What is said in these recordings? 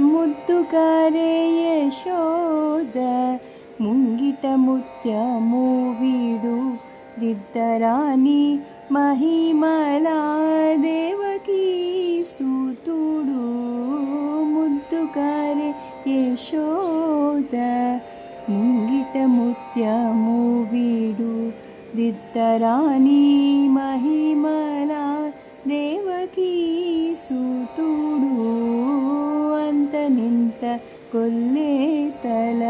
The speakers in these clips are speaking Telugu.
ముద్దుగారే యశోద ముంగిట ముత్యము వీడు దిద్దరాని మహిమలా దేవకీ సూతుడు. ముద్దుగారే యశోద ముంగిట ముత్యము వీడు దిద్దరాని మహిమలా దేవకీ సూతుడు. అంతనింత కొల్లేతల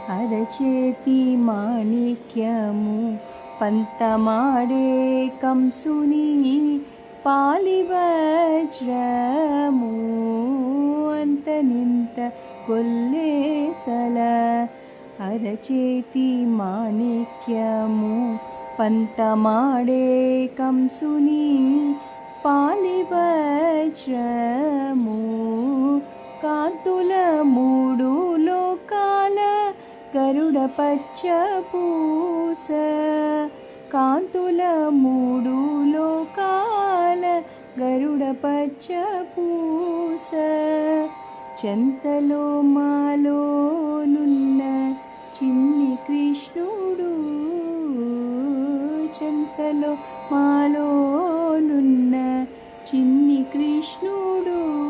అరచేతి మాణిక్యము పంతమాడే కంసుని పాలివజ్రము. అంతనింత కొల్లేతల అరచేతి మాణిక్యము పంతమాడే కంసుని పాలివజ్రము. కాంతుల మూడు లోకాల గరుడ పచ్చ పూస. కాంతుల మూడు లోకాల గరుడ పచ్చ పూస. చెంతలో మాలోనున్న చిన్ని కృష్ణుడు. చెంతలో మాలోనున్న చిన్ని కృష్ణుడు.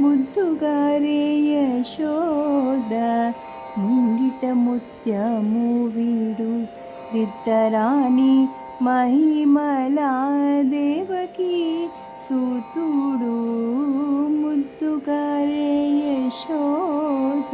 ముద్దుగారే యశోద ముంగిట ముత్యము వీడు దిద్దరాని మహిమలా దేవకీ సూతుడు. ముద్దుగారే యశోద.